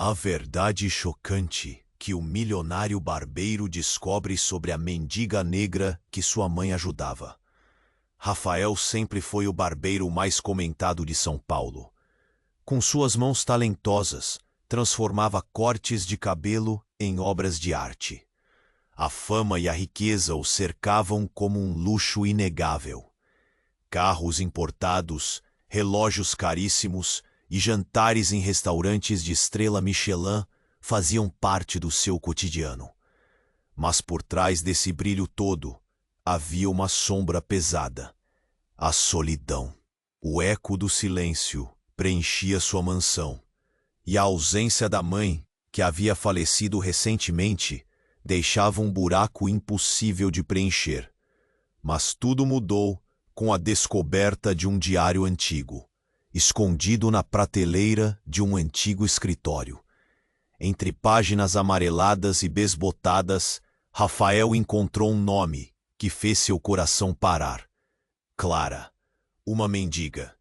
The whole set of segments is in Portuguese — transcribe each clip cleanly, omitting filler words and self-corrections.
A verdade chocante que o milionário barbeiro descobre sobre a mendiga negra que sua mãe ajudava. Rafael sempre foi o barbeiro mais comentado de São Paulo. Com suas mãos talentosas, transformava cortes de cabelo em obras de arte. A fama e a riqueza o cercavam como um luxo inegável. Carros importados, relógios caríssimos e jantares em restaurantes de estrela Michelin faziam parte do seu cotidiano. Mas por trás desse brilho todo, havia uma sombra pesada. A solidão. O eco do silêncio preenchia sua mansão, e a ausência da mãe, que havia falecido recentemente, deixava um buraco impossível de preencher. Mas tudo mudou com a descoberta de um diário antigo, escondido na prateleira de um antigo escritório. Entre páginas amareladas e besbotadas, Rafael encontrou um nome que fez seu coração parar. Clara, uma mendiga.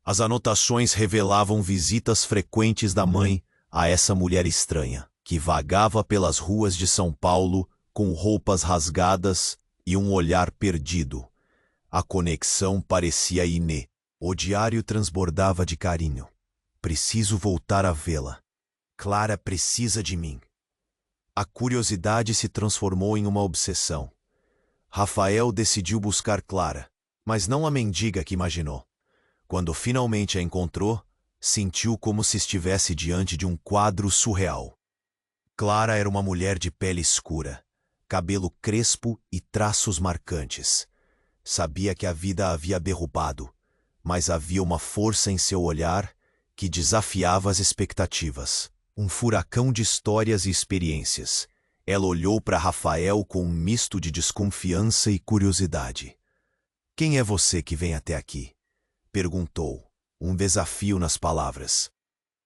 As anotações revelavam visitas frequentes da mãe a essa mulher estranha, que vagava pelas ruas de São Paulo com roupas rasgadas e um olhar perdido. A conexão parecia inê. O diário transbordava de carinho. Preciso voltar a vê-la. Clara precisa de mim. A curiosidade se transformou em uma obsessão. Rafael decidiu buscar Clara, mas não a mendiga que imaginou. Quando finalmente a encontrou, sentiu como se estivesse diante de um quadro surreal. Clara era uma mulher de pele escura, cabelo crespo e traços marcantes. Sabia que a vida a havia derrubado, mas havia uma força em seu olhar que desafiava as expectativas. Um furacão de histórias e experiências. Ela olhou para Rafael com um misto de desconfiança e curiosidade. "Quem é você que vem até aqui?" perguntou, um desafio nas palavras.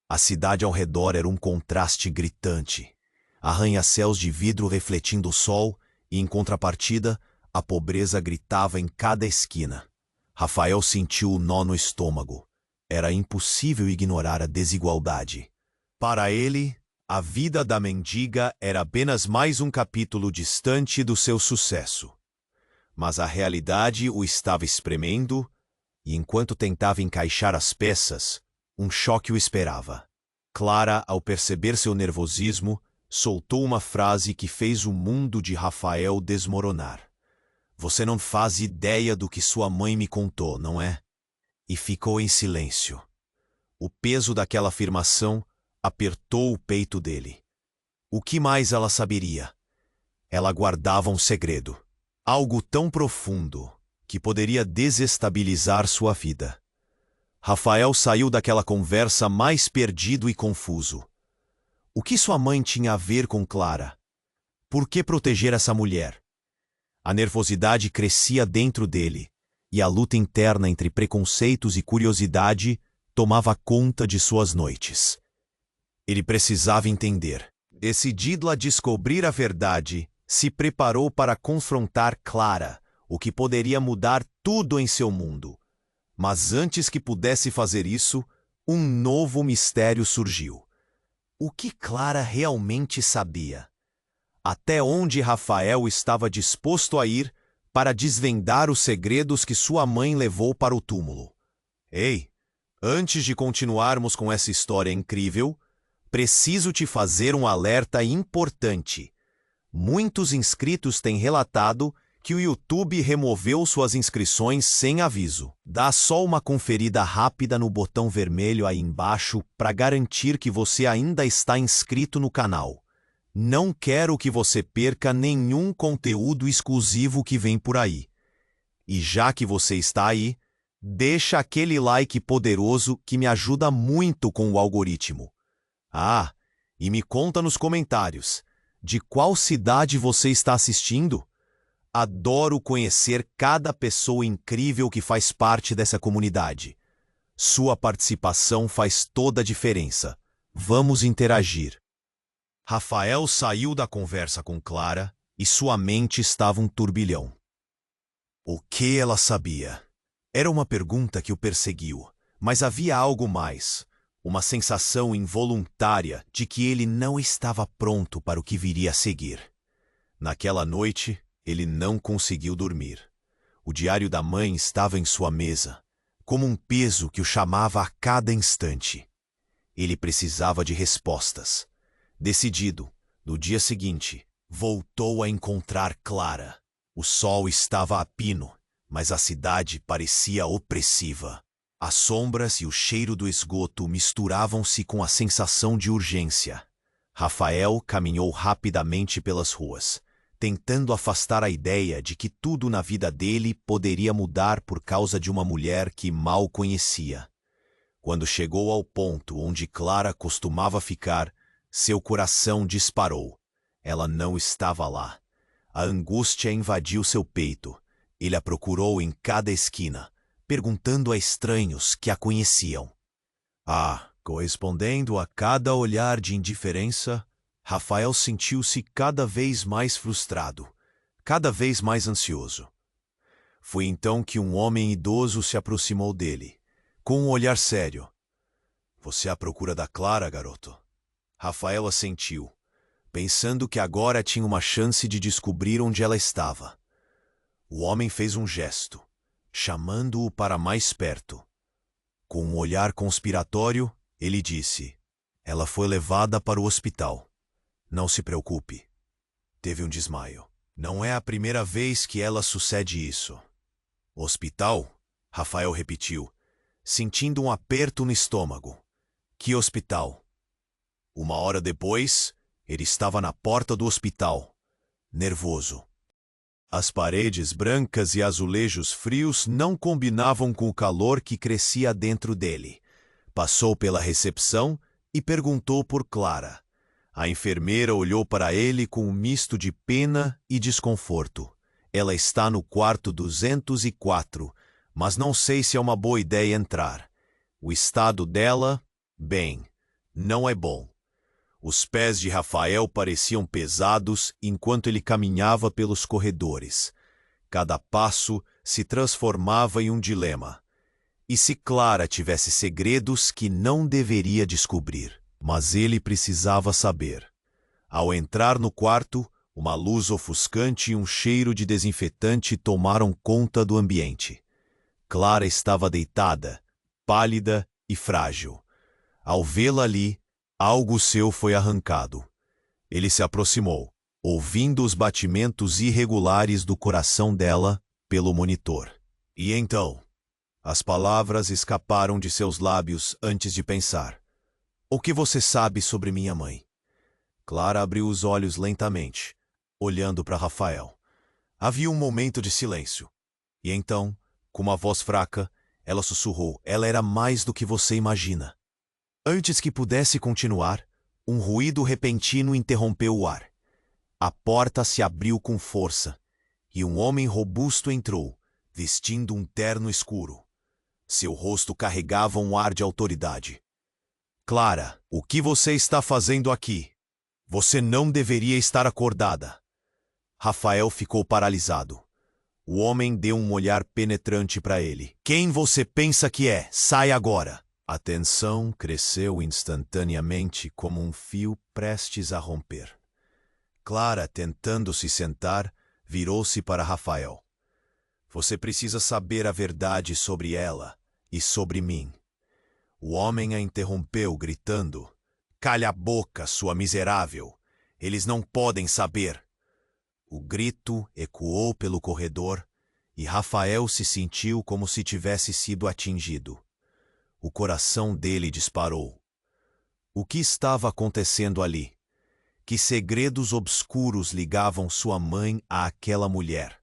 A cidade ao redor era um contraste gritante. Arranha-céus de vidro refletindo o sol e, em contrapartida, a pobreza gritava em cada esquina. Rafael sentiu o nó no estômago. Era impossível ignorar a desigualdade. Para ele, a vida da mendiga era apenas mais um capítulo distante do seu sucesso. Mas a realidade o estava espremendo, e enquanto tentava encaixar as peças, um choque o esperava. Clara, ao perceber seu nervosismo, soltou uma frase que fez o mundo de Rafael desmoronar. "Você não faz ideia do que sua mãe me contou, não é?" E ficou em silêncio. O peso daquela afirmação apertou o peito dele. O que mais ela saberia? Ela guardava um segredo. Algo tão profundo que poderia desestabilizar sua vida. Rafael saiu daquela conversa mais perdido e confuso. O que sua mãe tinha a ver com Clara? Por que proteger essa mulher? A nervosidade crescia dentro dele, e a luta interna entre preconceitos e curiosidade tomava conta de suas noites. Ele precisava entender. Decidido a descobrir a verdade, se preparou para confrontar Clara, o que poderia mudar tudo em seu mundo. Mas antes que pudesse fazer isso, um novo mistério surgiu. O que Clara realmente sabia? Até onde Rafael estava disposto a ir para desvendar os segredos que sua mãe levou para o túmulo? Ei, antes de continuarmos com essa história incrível, preciso te fazer um alerta importante. Muitos inscritos têm relatado que o YouTube removeu suas inscrições sem aviso. Dá só uma conferida rápida no botão vermelho aí embaixo para garantir que você ainda está inscrito no canal. Não quero que você perca nenhum conteúdo exclusivo que vem por aí. E já que você está aí, deixa aquele like poderoso que me ajuda muito com o algoritmo. Ah, e me conta nos comentários, de qual cidade você está assistindo? Adoro conhecer cada pessoa incrível que faz parte dessa comunidade. Sua participação faz toda a diferença. Vamos interagir. Rafael saiu da conversa com Clara e sua mente estava um turbilhão. O que ela sabia? Era uma pergunta que o perseguiu, mas havia algo mais. uma sensação involuntária de que ele não estava pronto para o que viria a seguir. Naquela noite, ele não conseguiu dormir. O diário da mãe estava em sua mesa, como um peso que o chamava a cada instante. Ele precisava de respostas. Decidido, no dia seguinte, voltou a encontrar Clara. O sol estava a pino, mas a cidade parecia opressiva. As sombras e o cheiro do esgoto misturavam-se com a sensação de urgência. Rafael caminhou rapidamente pelas ruas, tentando afastar a ideia de que tudo na vida dele poderia mudar por causa de uma mulher que mal conhecia. Quando chegou ao ponto onde Clara costumava ficar, seu coração disparou. Ela não estava lá. A angústia invadiu seu peito. Ele a procurou em cada esquina, perguntando a estranhos que a conheciam. Correspondendo a cada olhar de indiferença, Rafael sentiu-se cada vez mais frustrado, cada vez mais ansioso. Foi então que um homem idoso se aproximou dele, com um olhar sério. Você é à procura da Clara, garoto? Rafael assentiu, pensando que agora tinha uma chance de descobrir onde ela estava. O homem fez um gesto, chamando-o para mais perto. Com um olhar conspiratório, ele disse: ela foi levada para o hospital. Não se preocupe. Teve um desmaio. Não é a primeira vez que ela sucede isso. Hospital? Rafael repetiu, sentindo um aperto no estômago. Que hospital? Uma hora depois, ele estava na porta do hospital, nervoso. As paredes brancas e azulejos frios não combinavam com o calor que crescia dentro dele. Passou pela recepção e perguntou por Clara. A enfermeira olhou para ele com um misto de pena e desconforto. Ela está no quarto 204, mas não sei se é uma boa ideia entrar. O estado dela, bem, não é bom. Os pés de Rafael pareciam pesados enquanto ele caminhava pelos corredores. Cada passo se transformava em um dilema. E se Clara tivesse segredos que não deveria descobrir? Mas ele precisava saber. Ao entrar no quarto, uma luz ofuscante e um cheiro de desinfetante tomaram conta do ambiente. Clara estava deitada, pálida e frágil. Ao vê-la ali, algo seu foi arrancado. Ele se aproximou, ouvindo os batimentos irregulares do coração dela pelo monitor. E então, as palavras escaparam de seus lábios antes de pensar. O que você sabe sobre minha mãe? Clara abriu os olhos lentamente, olhando para Rafael. Havia um momento de silêncio. E então, com uma voz fraca, ela sussurrou: ela era mais do que você imagina. Antes que pudesse continuar, um ruído repentino interrompeu o ar. A porta se abriu com força, e um homem robusto entrou, vestindo um terno escuro. Seu rosto carregava um ar de autoridade. Clara, o que você está fazendo aqui? Você não deveria estar acordada. Rafael ficou paralisado. O homem deu um olhar penetrante para ele. Quem você pensa que é? Sai agora! A tensão cresceu instantaneamente como um fio prestes a romper. Clara, tentando se sentar, virou-se para Rafael. Você precisa saber a verdade sobre ela e sobre mim. O homem a interrompeu, gritando: calha a boca, sua miserável! Eles não podem saber! O grito ecoou pelo corredor e Rafael se sentiu como se tivesse sido atingido. O coração dele disparou. O que estava acontecendo ali? Que segredos obscuros ligavam sua mãe àquela mulher?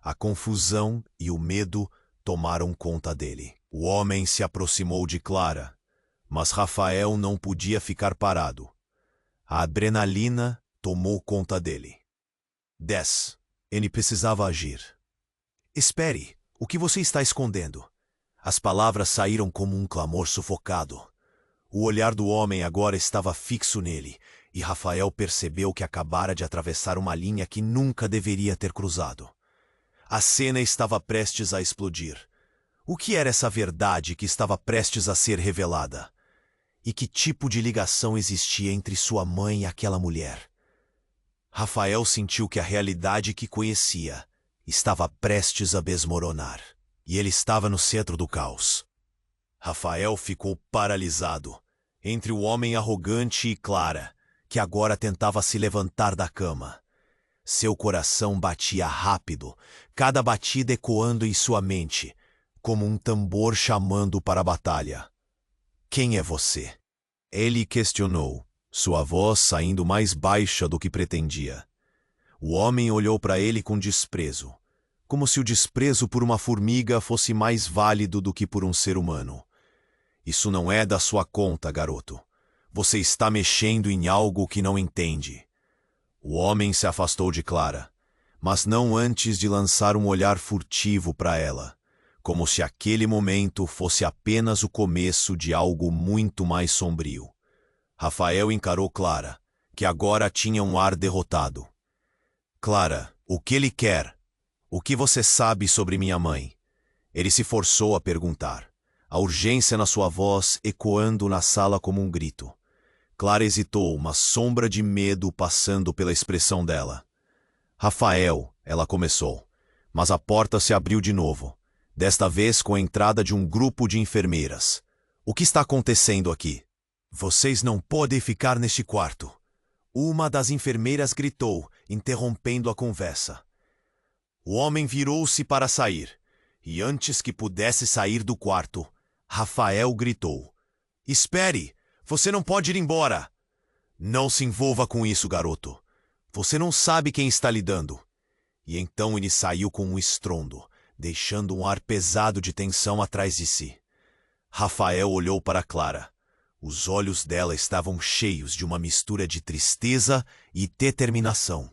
A confusão e o medo tomaram conta dele. O homem se aproximou de Clara, mas Rafael não podia ficar parado. A adrenalina tomou conta dele. 10. Ele precisava agir. Espere, o que você está escondendo? As palavras saíram como um clamor sufocado. O olhar do homem agora estava fixo nele, e Rafael percebeu que acabara de atravessar uma linha que nunca deveria ter cruzado. A cena estava prestes a explodir. O que era essa verdade que estava prestes a ser revelada? E que tipo de ligação existia entre sua mãe e aquela mulher? Rafael sentiu que a realidade que conhecia estava prestes a desmoronar. E ele estava no centro do caos. Rafael ficou paralisado entre o homem arrogante e Clara, que agora tentava se levantar da cama. Seu coração batia rápido, cada batida ecoando em sua mente, como um tambor chamando para a batalha. Quem é você? Ele questionou, sua voz saindo mais baixa do que pretendia. O homem olhou para ele com desprezo, como se o desprezo por uma formiga fosse mais válido do que por um ser humano. Isso não é da sua conta, garoto. Você está mexendo em algo que não entende. O homem se afastou de Clara, mas não antes de lançar um olhar furtivo para ela, como se aquele momento fosse apenas o começo de algo muito mais sombrio. Rafael encarou Clara, que agora tinha um ar derrotado. Clara, o que ele quer? O que você sabe sobre minha mãe? Ele se forçou a perguntar, a urgência na sua voz ecoando na sala como um grito. Clara hesitou, uma sombra de medo passando pela expressão dela. Rafael, ela começou, mas a porta se abriu de novo, desta vez com a entrada de um grupo de enfermeiras. O que está acontecendo aqui? Vocês não podem ficar neste quarto. Uma das enfermeiras gritou, interrompendo a conversa. O homem virou-se para sair, e antes que pudesse sair do quarto, Rafael gritou. Espere! Você não pode ir embora! Não se envolva com isso, garoto. Você não sabe quem está lidando. E então ele saiu com um estrondo, deixando um ar pesado de tensão atrás de si. Rafael olhou para Clara. Os olhos dela estavam cheios de uma mistura de tristeza e determinação.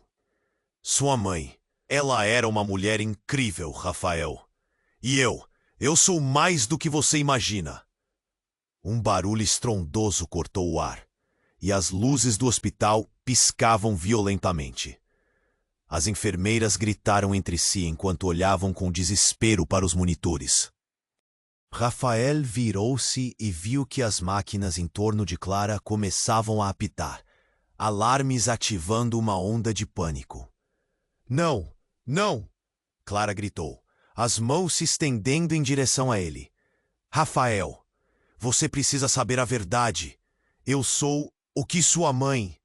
Sua mãe, ela era uma mulher incrível, Rafael. E eu sou mais do que você imagina. Um barulho estrondoso cortou o ar, e as luzes do hospital piscavam violentamente. As enfermeiras gritaram entre si enquanto olhavam com desespero para os monitores. Rafael virou-se e viu que as máquinas em torno de Clara começavam a apitar, alarmes ativando uma onda de pânico. Não, não! Clara gritou, as mãos se estendendo em direção a ele. Rafael, você precisa saber a verdade. Eu sou o que sua mãe...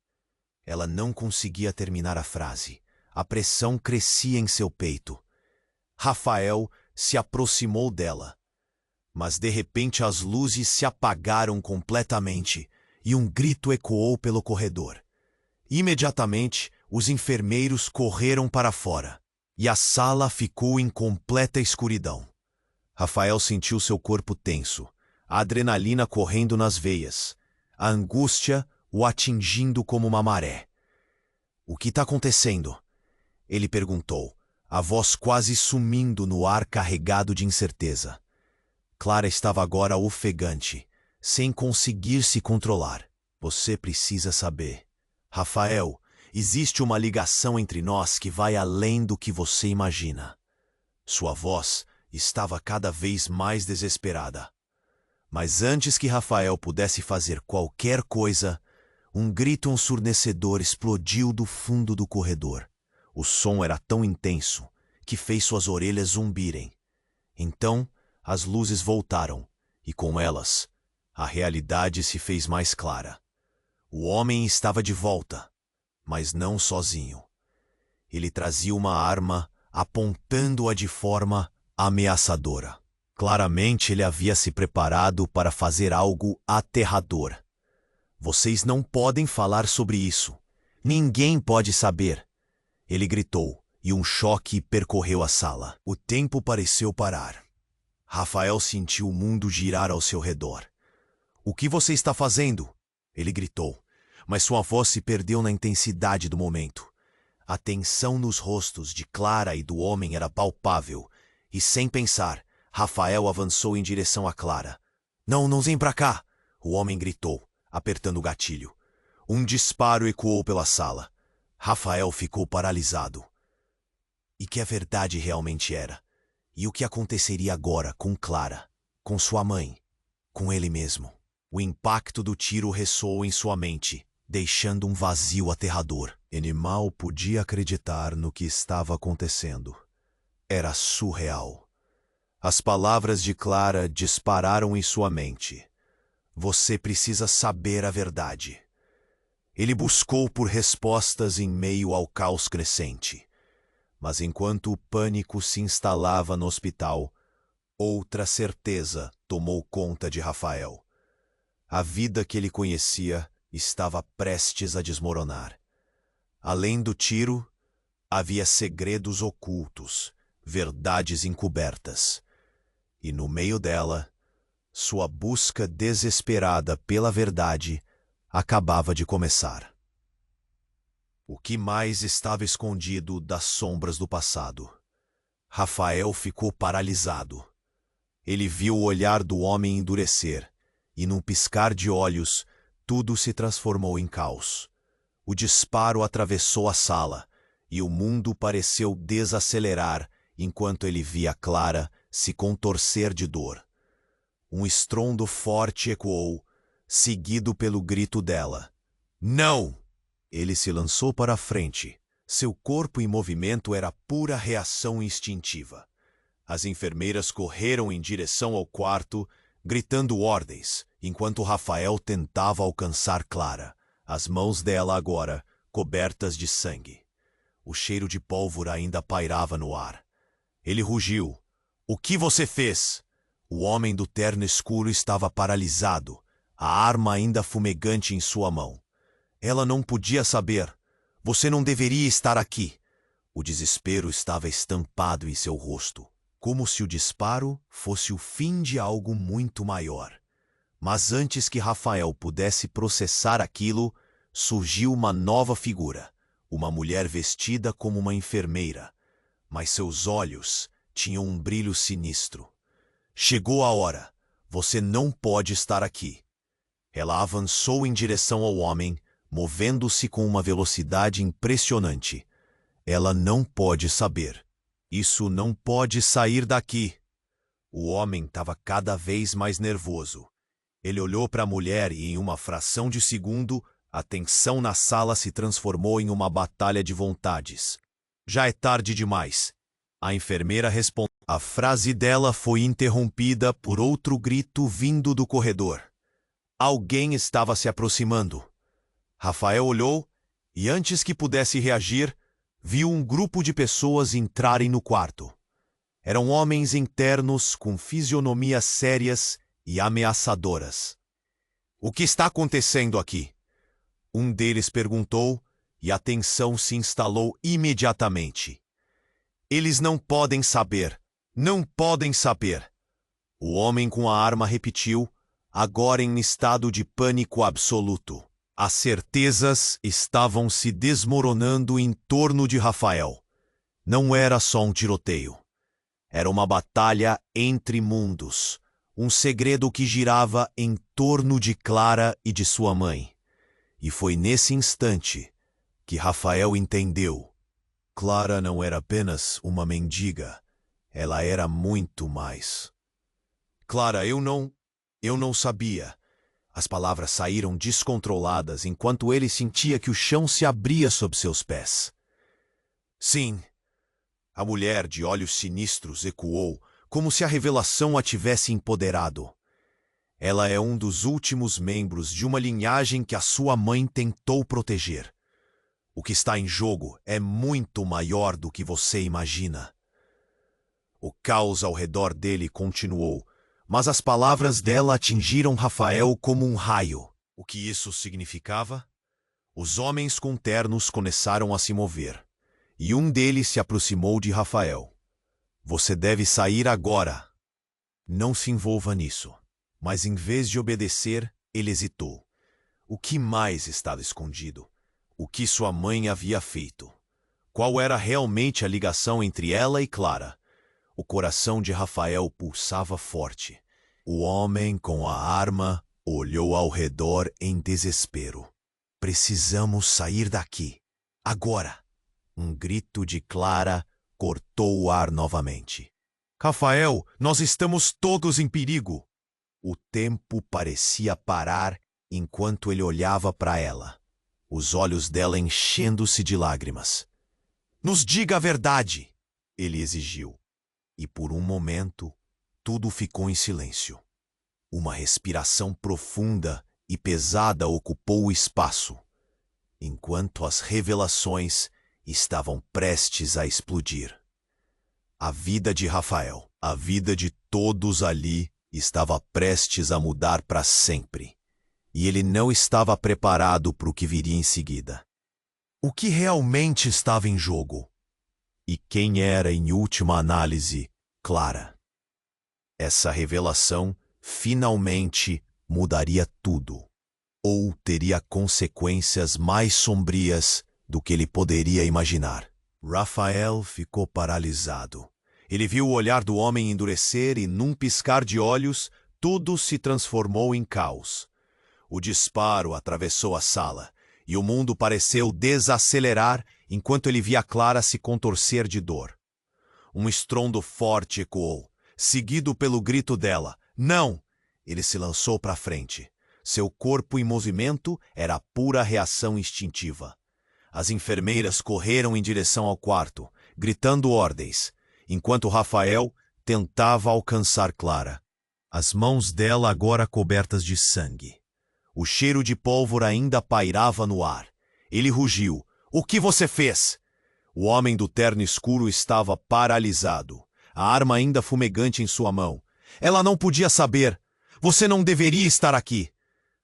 Ela não conseguia terminar a frase. A pressão crescia em seu peito. Rafael se aproximou dela. Mas de repente as luzes se apagaram completamente e um grito ecoou pelo corredor. Imediatamente, os enfermeiros correram para fora e a sala ficou em completa escuridão. Rafael sentiu seu corpo tenso, a adrenalina correndo nas veias, a angústia o atingindo como uma maré. O que está acontecendo? Ele perguntou, a voz quase sumindo no ar carregado de incerteza. Clara estava agora ofegante, sem conseguir se controlar. Você precisa saber. Rafael, existe uma ligação entre nós que vai além do que você imagina. Sua voz estava cada vez mais desesperada. Mas antes que Rafael pudesse fazer qualquer coisa, um grito ensurdecedor explodiu do fundo do corredor. O som era tão intenso que fez suas orelhas zumbirem. Então, as luzes voltaram, e com elas, a realidade se fez mais clara. O homem estava de volta, mas não sozinho. Ele trazia uma arma, apontando-a de forma ameaçadora. Claramente ele havia se preparado para fazer algo aterrador. Vocês não podem falar sobre isso. Ninguém pode saber. Ele gritou, e um choque percorreu a sala. O tempo pareceu parar. Rafael sentiu o mundo girar ao seu redor. O que você está fazendo? Ele gritou, mas sua voz se perdeu na intensidade do momento. A tensão nos rostos de Clara e do homem era palpável, e sem pensar, Rafael avançou em direção a Clara. Não vem pra cá! O homem gritou, apertando o gatilho. Um disparo ecoou pela sala. Rafael ficou paralisado. E que a verdade realmente era? E o que aconteceria agora com Clara, com sua mãe, com ele mesmo? O impacto do tiro ressoou em sua mente, deixando um vazio aterrador. Ele mal podia acreditar no que estava acontecendo. Era surreal. As palavras de Clara dispararam em sua mente. Você precisa saber a verdade. Ele buscou por respostas em meio ao caos crescente. Mas enquanto o pânico se instalava no hospital, outra certeza tomou conta de Rafael. A vida que ele conhecia estava prestes a desmoronar. Além do tiro, havia segredos ocultos, verdades encobertas. E no meio dela, sua busca desesperada pela verdade acabava de começar. O que mais estava escondido das sombras do passado? Rafael ficou paralisado. Ele viu o olhar do homem endurecer, e num piscar de olhos, tudo se transformou em caos. O disparo atravessou a sala, e o mundo pareceu desacelerar enquanto ele via Clara se contorcer de dor. Um estrondo forte ecoou, seguido pelo grito dela. Não! Ele se lançou para a frente. Seu corpo em movimento era pura reação instintiva. As enfermeiras correram em direção ao quarto, gritando ordens, enquanto Rafael tentava alcançar Clara, as mãos dela agora cobertas de sangue. O cheiro de pólvora ainda pairava no ar. Ele rugiu. O que você fez? O homem do terno escuro estava paralisado, a arma ainda fumegante em sua mão. Ela não podia saber. Você não deveria estar aqui. O desespero estava estampado em seu rosto, como se o disparo fosse o fim de algo muito maior. Mas antes que Rafael pudesse processar aquilo, surgiu uma nova figura, uma mulher vestida como uma enfermeira, mas seus olhos tinham um brilho sinistro. Chegou a hora. Você não pode estar aqui. Ela avançou em direção ao homem, movendo-se com uma velocidade impressionante. Ela não pode saber. Isso não pode sair daqui. O homem estava cada vez mais nervoso. Ele olhou para a mulher e, em uma fração de segundo, a tensão na sala se transformou em uma batalha de vontades. Já é tarde demais. A enfermeira respondeu. A frase dela foi interrompida por outro grito vindo do corredor. Alguém estava se aproximando. Rafael olhou e, antes que pudesse reagir, viu um grupo de pessoas entrarem no quarto. Eram homens internos com fisionomias sérias e ameaçadoras. O que está acontecendo aqui? Um deles perguntou e a tensão se instalou imediatamente. Eles não podem saber. Não podem saber. O homem com a arma repetiu, agora em estado de pânico absoluto. As certezas estavam se desmoronando em torno de Rafael. Não era só um tiroteio. Era uma batalha entre mundos. Um segredo que girava em torno de Clara e de sua mãe. E foi nesse instante que Rafael entendeu. Clara não era apenas uma mendiga. Ela era muito mais. Clara, eu não sabia. As palavras saíram descontroladas enquanto ele sentia que o chão se abria sob seus pés. Sim. A mulher de olhos sinistros ecoou, como se a revelação a tivesse empoderado. Ela é um dos últimos membros de uma linhagem que a sua mãe tentou proteger. O que está em jogo é muito maior do que você imagina. O caos ao redor dele continuou, mas as palavras dela atingiram Rafael como um raio. O que isso significava? Os homens com ternos começaram a se mover, e um deles se aproximou de Rafael. Você deve sair agora. Não se envolva nisso. Mas em vez de obedecer, ele hesitou. O que mais estava escondido? O que sua mãe havia feito? Qual era realmente a ligação entre ela e Clara? O coração de Rafael pulsava forte. O homem com a arma olhou ao redor em desespero. Precisamos sair daqui. Agora! Um grito de Clara cortou o ar novamente. Rafael, nós estamos todos em perigo! O tempo parecia parar enquanto ele olhava para ela, os olhos dela enchendo-se de lágrimas. Nos diga a verdade, ele exigiu. E por um momento, tudo ficou em silêncio. Uma respiração profunda e pesada ocupou o espaço, enquanto as revelações estavam prestes a explodir. A vida de Rafael, a vida de todos ali, estava prestes a mudar para sempre. E ele não estava preparado para o que viria em seguida. O que realmente estava em jogo? E quem era, em última análise, Clara? Essa revelação finalmente mudaria tudo, ou teria consequências mais sombrias do que ele poderia imaginar. Rafael ficou paralisado. Ele viu o olhar do homem endurecer e, num piscar de olhos, tudo se transformou em caos. O disparo atravessou a sala, e o mundo pareceu desacelerar enquanto ele via Clara se contorcer de dor. Um estrondo forte ecoou, seguido pelo grito dela. Não! Ele se lançou para frente. Seu corpo em movimento era pura reação instintiva. As enfermeiras correram em direção ao quarto, gritando ordens, enquanto Rafael tentava alcançar Clara. As mãos dela agora cobertas de sangue. O cheiro de pólvora ainda pairava no ar. Ele rugiu. O que você fez? O homem do terno escuro estava paralisado, a arma ainda fumegante em sua mão. Ela não podia saber. Você não deveria estar aqui.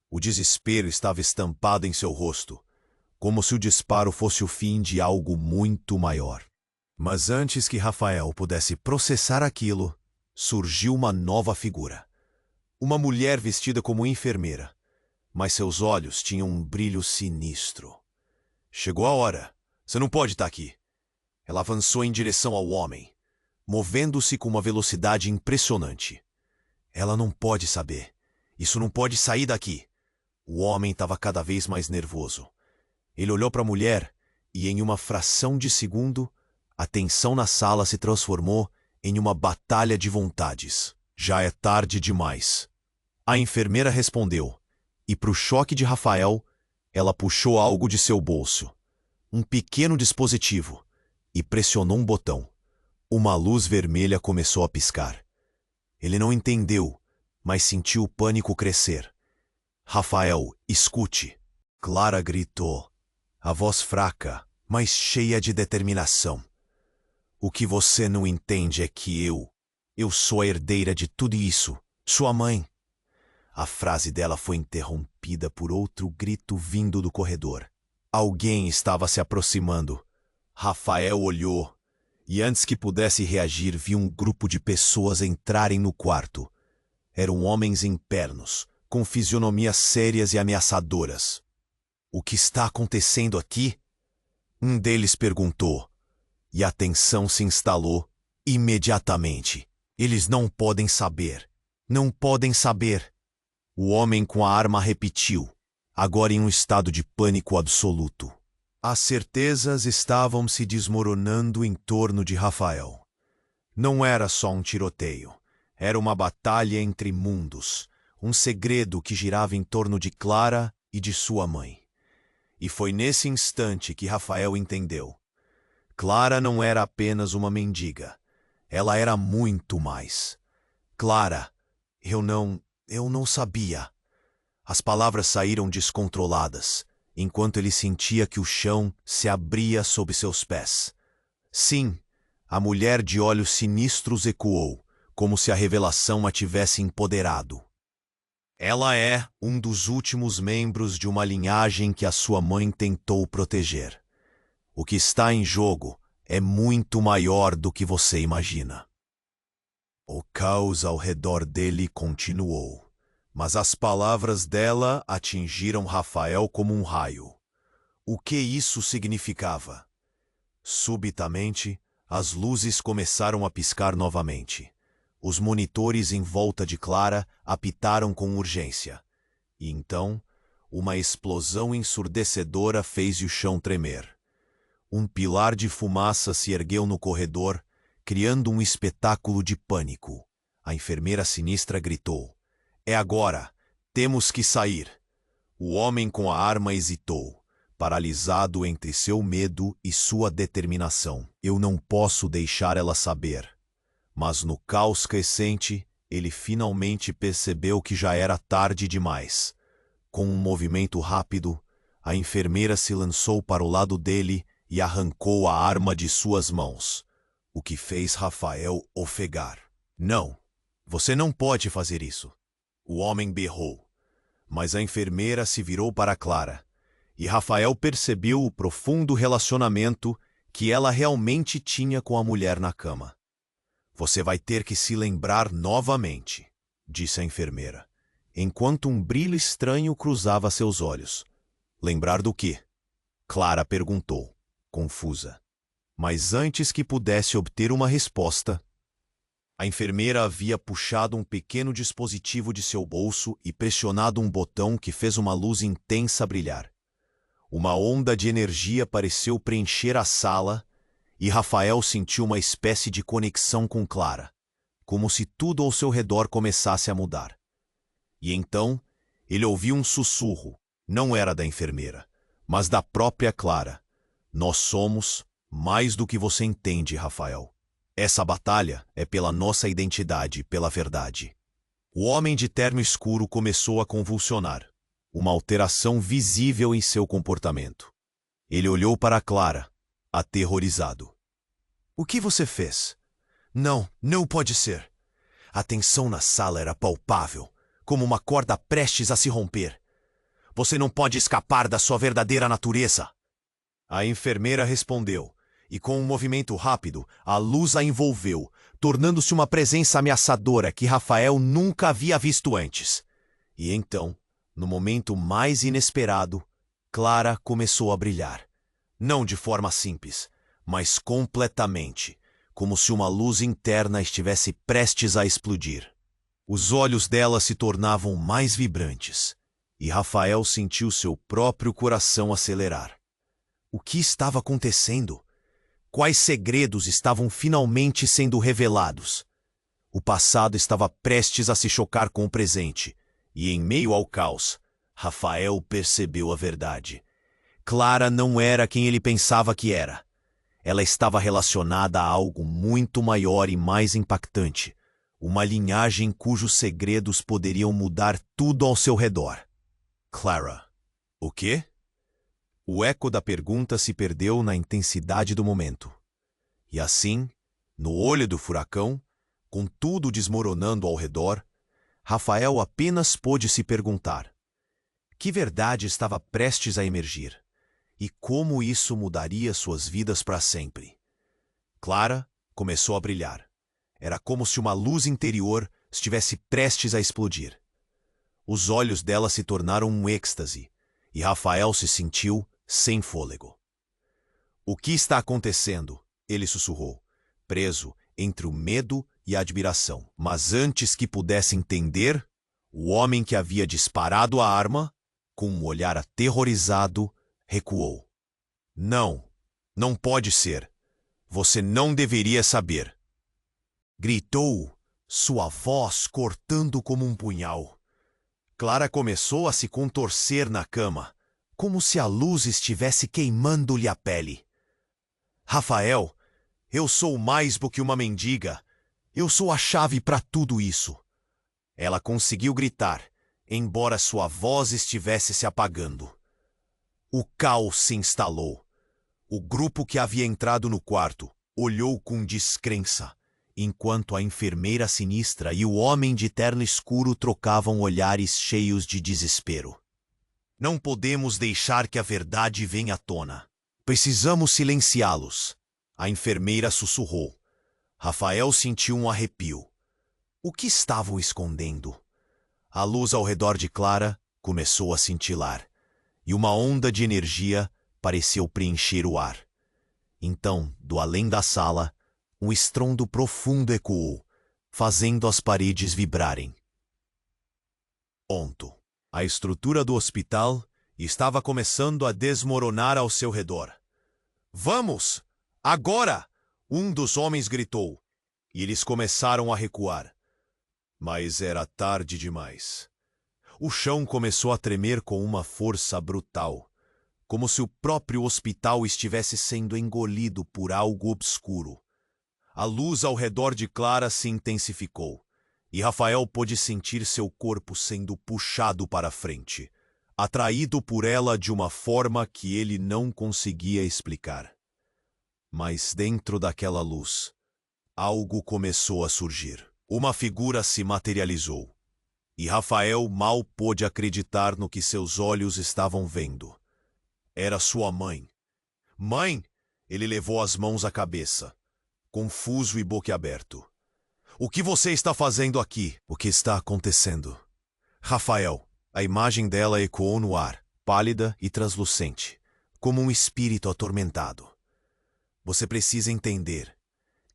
O desespero estava estampado em seu rosto, como se o disparo fosse o fim de algo muito maior. Mas antes que Rafael pudesse processar aquilo, surgiu uma nova figura. Uma mulher vestida como enfermeira, mas seus olhos tinham um brilho sinistro. Chegou a hora. Você não pode estar aqui. Ela avançou em direção ao homem, movendo-se com uma velocidade impressionante. Ela não pode saber. Isso não pode sair daqui. O homem estava cada vez mais nervoso. Ele olhou para a mulher e, em uma fração de segundo, a tensão na sala se transformou em uma batalha de vontades. Já é tarde demais. A enfermeira respondeu, e para o choque de Rafael, ela puxou algo de seu bolso, um pequeno dispositivo, e pressionou um botão. Uma luz vermelha começou a piscar. Ele não entendeu, mas sentiu o pânico crescer. Rafael, escute! Clara gritou, a voz fraca, mas cheia de determinação. O que você não entende é que eu sou a herdeira de tudo isso, sua mãe. A frase dela foi interrompida por outro grito vindo do corredor. Alguém estava se aproximando. Rafael olhou, e antes que pudesse reagir, viu um grupo de pessoas entrarem no quarto. Eram homens em pernos, com fisionomias sérias e ameaçadoras. O que está acontecendo aqui? Um deles perguntou, e a tensão se instalou imediatamente. Eles não podem saber. Não podem saber. O homem com a arma repetiu, agora em um estado de pânico absoluto. As certezas estavam se desmoronando em torno de Rafael. Não era só um tiroteio. Era uma batalha entre mundos, um segredo que girava em torno de Clara e de sua mãe. E foi nesse instante que Rafael entendeu. Clara não era apenas uma mendiga. Ela era muito mais. Clara, eu não sabia. As palavras saíram descontroladas, enquanto ele sentia que o chão se abria sob seus pés. Sim, a mulher de olhos sinistros ecoou, como se a revelação a tivesse empoderado. Ela é um dos últimos membros de uma linhagem que a sua mãe tentou proteger. O que está em jogo é muito maior do que você imagina. O caos ao redor dele continuou, mas as palavras dela atingiram Rafael como um raio. O que isso significava? Subitamente, as luzes começaram a piscar novamente. Os monitores em volta de Clara apitaram com urgência. E então, uma explosão ensurdecedora fez o chão tremer. Um pilar de fumaça se ergueu no corredor, criando um espetáculo de pânico. A enfermeira sinistra gritou. É agora. Temos que sair. O homem com a arma hesitou, paralisado entre seu medo e sua determinação. Eu não posso deixar ela saber. Mas no caos crescente, ele finalmente percebeu que já era tarde demais. Com um movimento rápido, a enfermeira se lançou para o lado dele e arrancou a arma de suas mãos, o que fez Rafael ofegar. Não, você não pode fazer isso. O homem berrou, mas a enfermeira se virou para Clara, e Rafael percebeu o profundo relacionamento que ela realmente tinha com a mulher na cama. Você vai ter que se lembrar novamente, disse a enfermeira, enquanto um brilho estranho cruzava seus olhos. Lembrar do quê? Clara perguntou, confusa. Mas antes que pudesse obter uma resposta, a enfermeira havia puxado um pequeno dispositivo de seu bolso e pressionado um botão que fez uma luz intensa brilhar. Uma onda de energia pareceu preencher a sala e Rafael sentiu uma espécie de conexão com Clara, como se tudo ao seu redor começasse a mudar. E então, ele ouviu um sussurro. Não era da enfermeira, mas da própria Clara. Nós somos mais do que você entende, Rafael. Essa batalha é pela nossa identidade, pela verdade. O homem de terno escuro começou a convulsionar, uma alteração visível em seu comportamento. Ele olhou para Clara, aterrorizado. O que você fez? Não, não pode ser. A tensão na sala era palpável, como uma corda prestes a se romper. Você não pode escapar da sua verdadeira natureza. A enfermeira respondeu, e com um movimento rápido, a luz a envolveu, tornando-se uma presença ameaçadora que Rafael nunca havia visto antes. E então, no momento mais inesperado, Clara começou a brilhar. Não de forma simples, mas completamente, como se uma luz interna estivesse prestes a explodir. Os olhos dela se tornavam mais vibrantes, e Rafael sentiu seu próprio coração acelerar. O que estava acontecendo? Quais segredos estavam finalmente sendo revelados? O passado estava prestes a se chocar com o presente, e em meio ao caos, Rafael percebeu a verdade. Clara não era quem ele pensava que era. Ela estava relacionada a algo muito maior e mais impactante, uma linhagem cujos segredos poderiam mudar tudo ao seu redor. Clara. O quê? O eco da pergunta se perdeu na intensidade do momento. E assim, no olho do furacão, com tudo desmoronando ao redor, Rafael apenas pôde se perguntar: que verdade estava prestes a emergir? E como isso mudaria suas vidas para sempre? Clara começou a brilhar. Era como se uma luz interior estivesse prestes a explodir. Os olhos dela se tornaram um êxtase, e Rafael se sentiu sem fôlego. O que está acontecendo? Ele sussurrou, preso entre o medo e a admiração. Mas antes que pudesse entender, o homem que havia disparado a arma, com um olhar aterrorizado, recuou. Não, não pode ser. Você não deveria saber. Gritou, sua voz cortando como um punhal. Clara começou a se contorcer na cama, como se a luz estivesse queimando-lhe a pele. Rafael, eu sou mais do que uma mendiga. Eu sou a chave para tudo isso. Ela conseguiu gritar, embora sua voz estivesse se apagando. O caos se instalou. O grupo que havia entrado no quarto olhou com descrença, enquanto a enfermeira sinistra e o homem de terno escuro trocavam olhares cheios de desespero. Não podemos deixar que a verdade venha à tona. Precisamos silenciá-los. A enfermeira sussurrou. Rafael sentiu um arrepio. O que estavam escondendo? A luz ao redor de Clara começou a cintilar, e uma onda de energia pareceu preencher o ar. Então, do além da sala, um estrondo profundo ecoou, fazendo as paredes vibrarem. Ponto. A estrutura do hospital estava começando a desmoronar ao seu redor. Vamos! Agora! Um dos homens gritou, e eles começaram a recuar. Mas era tarde demais. O chão começou a tremer com uma força brutal, como se o próprio hospital estivesse sendo engolido por algo obscuro. A luz ao redor de Clara se intensificou, e Rafael pôde sentir seu corpo sendo puxado para frente, atraído por ela de uma forma que ele não conseguia explicar. Mas dentro daquela luz, algo começou a surgir. Uma figura se materializou, e Rafael mal pôde acreditar no que seus olhos estavam vendo. Era sua mãe. Mãe! Ele levou as mãos à cabeça, confuso e boquiaberto. O que você está fazendo aqui? O que está acontecendo? Rafael. A imagem dela ecoou no ar, pálida e translucente, como um espírito atormentado. Você precisa entender.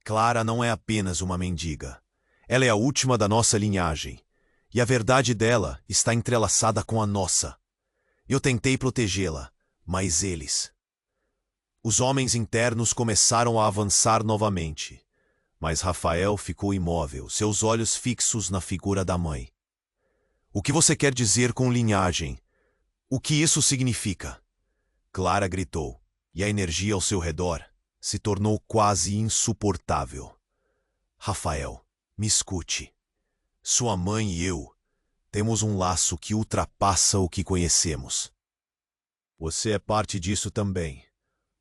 Clara não é apenas uma mendiga. Ela é a última da nossa linhagem, e a verdade dela está entrelaçada com a nossa. Eu tentei protegê-la, mas eles... Os homens internos começaram a avançar novamente, mas Rafael ficou imóvel, seus olhos fixos na figura da mãe. O que você quer dizer com linhagem? O que isso significa? Clara gritou, e a energia ao seu redor se tornou quase insuportável. Rafael, me escute. Sua mãe e eu temos um laço que ultrapassa o que conhecemos. Você é parte disso também.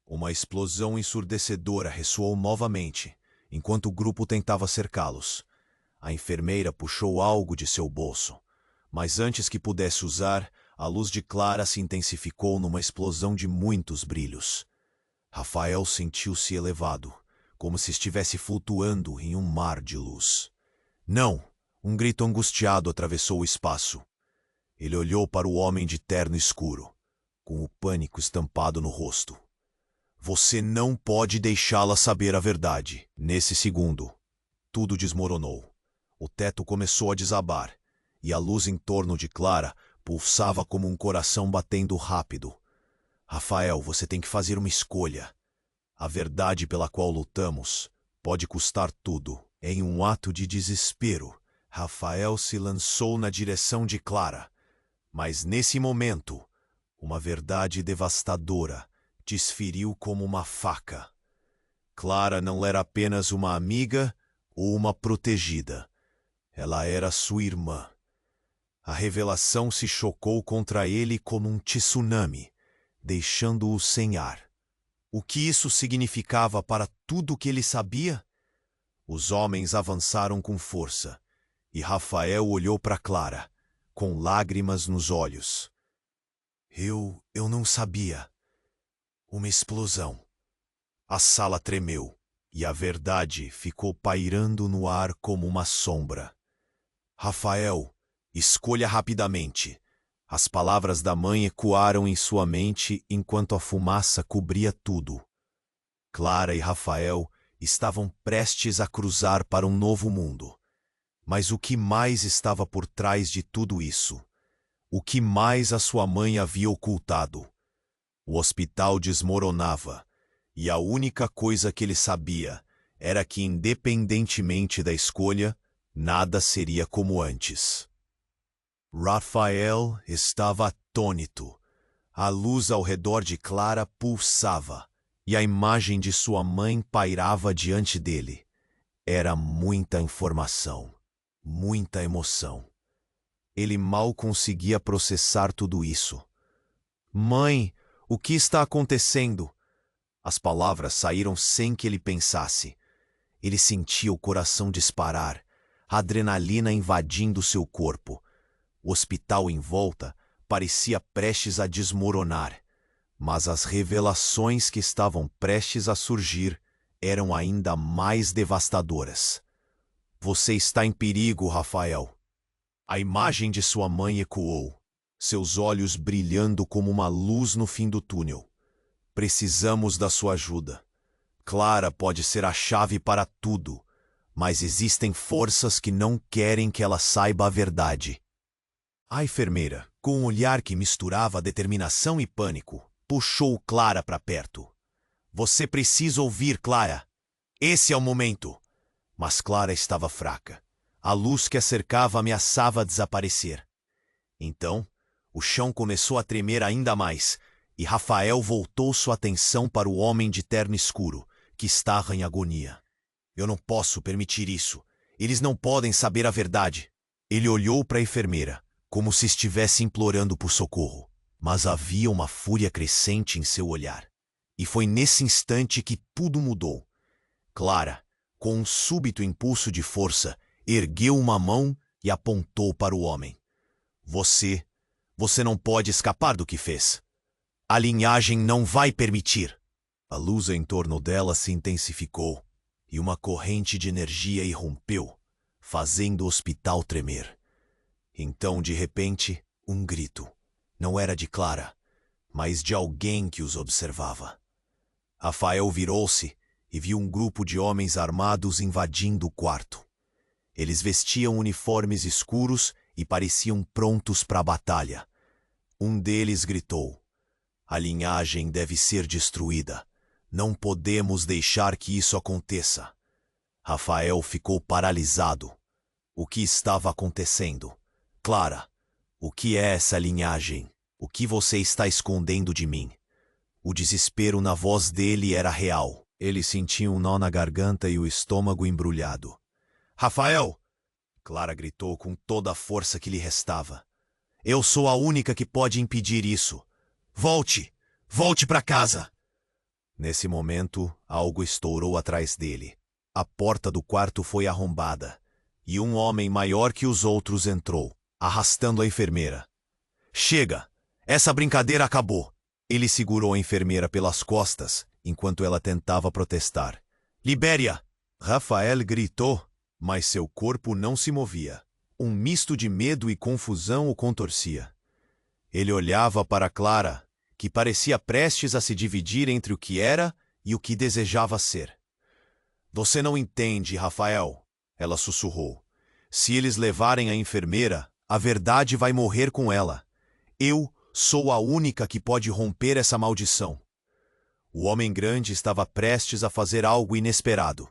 Uma explosão ensurdecedora ressoou novamente, enquanto o grupo tentava cercá-los. A enfermeira puxou algo de seu bolso, mas antes que pudesse usar, a luz de Clara se intensificou numa explosão de muitos brilhos. Rafael sentiu-se elevado, como se estivesse flutuando em um mar de luz. Não! Um grito angustiado atravessou o espaço. Ele olhou para o homem de terno escuro, com o pânico estampado no rosto. Você não pode deixá-la saber a verdade. Nesse segundo, tudo desmoronou. O teto começou a desabar, e a luz em torno de Clara pulsava como um coração batendo rápido. Rafael, você tem que fazer uma escolha. A verdade pela qual lutamos pode custar tudo. Em um ato de desespero, Rafael se lançou na direção de Clara. Mas nesse momento, uma verdade devastadora desferiu como uma faca. Clara não era apenas uma amiga ou uma protegida. Ela era sua irmã. A revelação se chocou contra ele como um tsunami, deixando-o sem ar. O que isso significava para tudo o que ele sabia? Os homens avançaram com força, e Rafael olhou para Clara, com lágrimas nos olhos. Eu não sabia. Uma explosão. A sala tremeu, e a verdade ficou pairando no ar como uma sombra. Rafael, escolha rapidamente. As palavras da mãe ecoaram em sua mente enquanto a fumaça cobria tudo. Clara e Rafael estavam prestes a cruzar para um novo mundo. Mas o que mais estava por trás de tudo isso? O que mais a sua mãe havia ocultado? O hospital desmoronava, e a única coisa que ele sabia era que, independentemente da escolha, nada seria como antes. Rafael estava atônito. A luz ao redor de Clara pulsava, e a imagem de sua mãe pairava diante dele. Era muita informação, muita emoção. Ele mal conseguia processar tudo isso. Mãe, o que está acontecendo? As palavras saíram sem que ele pensasse. Ele sentia o coração disparar, a adrenalina invadindo seu corpo. O hospital em volta parecia prestes a desmoronar, mas as revelações que estavam prestes a surgir eram ainda mais devastadoras. Você está em perigo, Rafael. A imagem de sua mãe ecoou, seus olhos brilhando como uma luz no fim do túnel. Precisamos da sua ajuda. Clara pode ser a chave para tudo, mas existem forças que não querem que ela saiba a verdade. A enfermeira, com um olhar que misturava determinação e pânico, puxou Clara para perto. Você precisa ouvir, Clara. Esse é o momento. Mas Clara estava fraca. A luz que a cercava ameaçava desaparecer. Então, o chão começou a tremer ainda mais, e Rafael voltou sua atenção para o homem de terno escuro, que estava em agonia. Eu não posso permitir isso. Eles não podem saber a verdade. Ele olhou para a enfermeira, como se estivesse implorando por socorro, mas havia uma fúria crescente em seu olhar. E foi nesse instante que tudo mudou. Clara, com um súbito impulso de força, ergueu uma mão e apontou para o homem. Você não pode escapar do que fez. A linhagem não vai permitir. A luz em torno dela se intensificou e uma corrente de energia irrompeu, fazendo o hospital tremer. Então, de repente, um grito. Não era de Clara, mas de alguém que os observava. Rafael virou-se e viu um grupo de homens armados invadindo o quarto. Eles vestiam uniformes escuros e pareciam prontos para a batalha. Um deles gritou: "A linhagem deve ser destruída. Não podemos deixar que isso aconteça." Rafael ficou paralisado. O que estava acontecendo? Clara, o que é essa linhagem? O que você está escondendo de mim? O desespero na voz dele era real. Ele sentia um nó na garganta e o estômago embrulhado. "Rafael!" Clara gritou com toda a força que lhe restava. "Eu sou a única que pode impedir isso. Volte! Volte para casa!" Nesse momento, algo estourou atrás dele. A porta do quarto foi arrombada, e um homem maior que os outros entrou, arrastando a enfermeira. "Chega! Essa brincadeira acabou!" Ele segurou a enfermeira pelas costas, enquanto ela tentava protestar. "Libere-a!" Rafael gritou, mas seu corpo não se movia. Um misto de medo e confusão o contorcia. Ele olhava para Clara, que parecia prestes a se dividir entre o que era e o que desejava ser. "Você não entende, Rafael," ela sussurrou. "Se eles levarem a enfermeira, a verdade vai morrer com ela. Eu sou a única que pode romper essa maldição." O homem grande estava prestes a fazer algo inesperado,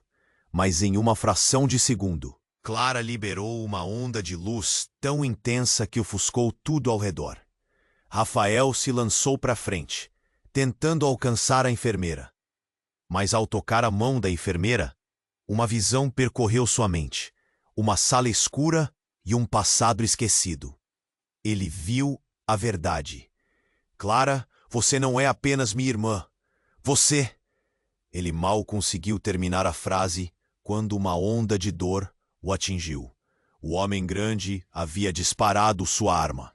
mas em uma fração de segundo, Clara liberou uma onda de luz tão intensa que ofuscou tudo ao redor. Rafael se lançou para frente, tentando alcançar a enfermeira. Mas ao tocar a mão da enfermeira, uma visão percorreu sua mente. Uma sala escura e um passado esquecido. Ele viu a verdade. "Clara, você não é apenas minha irmã. Você..." Ele mal conseguiu terminar a frase quando uma onda de dor o atingiu. O homem grande havia disparado sua arma.